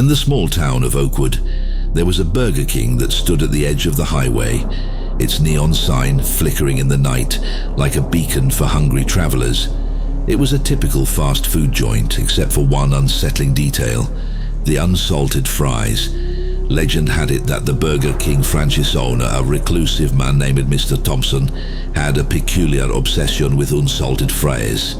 In the small town of Oakwood, there was a Burger King that stood at the edge of the highway, its neon sign flickering in the night like a beacon for hungry travelers. It was a typical fast food joint, except for one unsettling detail: the unsalted fries. Legend had it that the Burger King franchise owner, a reclusive man named Mr. Thompson, had a peculiar obsession with unsalted fries.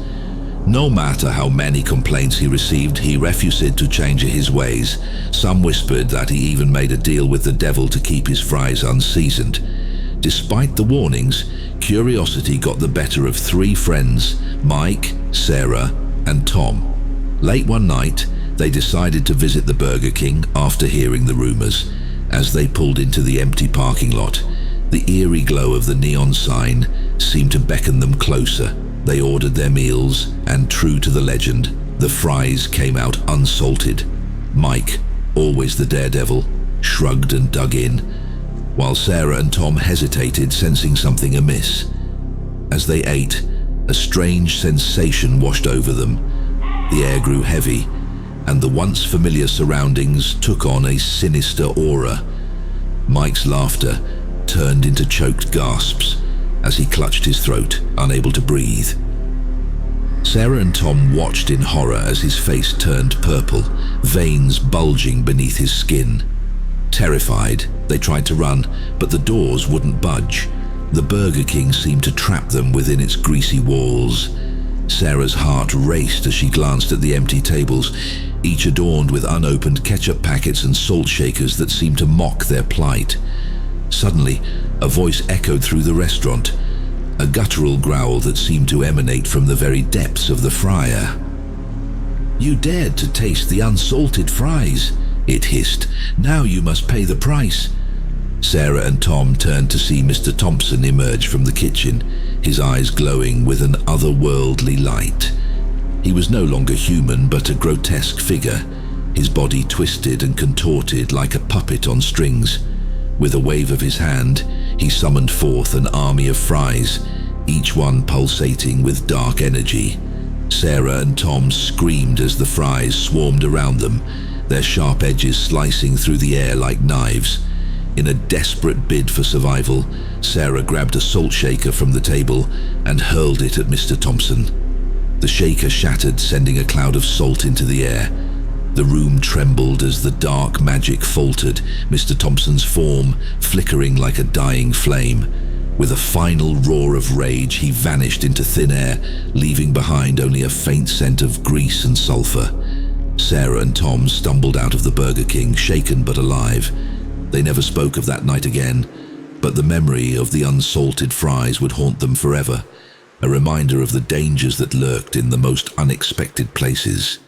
No matter how many complaints he received, he refused to change his ways. Some whispered that he even made a deal with the devil to keep his fries unseasoned. Despite the warnings, curiosity got the better of three friends: Mike, Sarah, and Tom. Late one night, they decided to visit the Burger King after hearing the rumors. As they pulled into the empty parking lot, the eerie glow of the neon sign seemed to beckon them closer. They ordered their meals, and true to the legend, the fries came out unsalted. Mike, always the daredevil, shrugged and dug in, while Sarah and Tom hesitated, sensing something amiss. As they ate, a strange sensation washed over them. The air grew heavy, and the once familiar surroundings took on a sinister aura. Mike's laughter turned into choked gasps as he clutched his throat, unable to breathe. Sarah and Tom watched in horror as his face turned purple, veins bulging beneath his skin. Terrified, they tried to run, but the doors wouldn't budge. The Burger King seemed to trap them within its greasy walls. Sarah's heart raced as she glanced at the empty tables, each adorned with unopened ketchup packets and salt shakers that seemed to mock their plight. Suddenly, a voice echoed through the restaurant, a guttural growl that seemed to emanate from the very depths of the fryer. "You dared to taste the unsalted fries," it hissed. "Now you must pay the price." Sarah and Tom turned to see Mr. Thompson emerge from the kitchen, his eyes glowing with an otherworldly light. He was no longer human, but a grotesque figure, his body twisted and contorted like a puppet on strings. With a wave of his hand, he summoned forth an army of fries, each one pulsating with dark energy. Sarah and Tom screamed as the fries swarmed around them, their sharp edges slicing through the air like knives. In a desperate bid for survival, Sarah grabbed a salt shaker from the table and hurled it at Mr. Thompson. The shaker shattered, sending a cloud of salt into the air. The room trembled as the dark magic faltered, Mr. Thompson's form flickering like a dying flame. With a final roar of rage, he vanished into thin air, leaving behind only a faint scent of grease and sulfur. Sarah and Tom stumbled out of the Burger King, shaken but alive. They never spoke of that night again, but the memory of the unsalted fries would haunt them forever, a reminder of the dangers that lurked in the most unexpected places.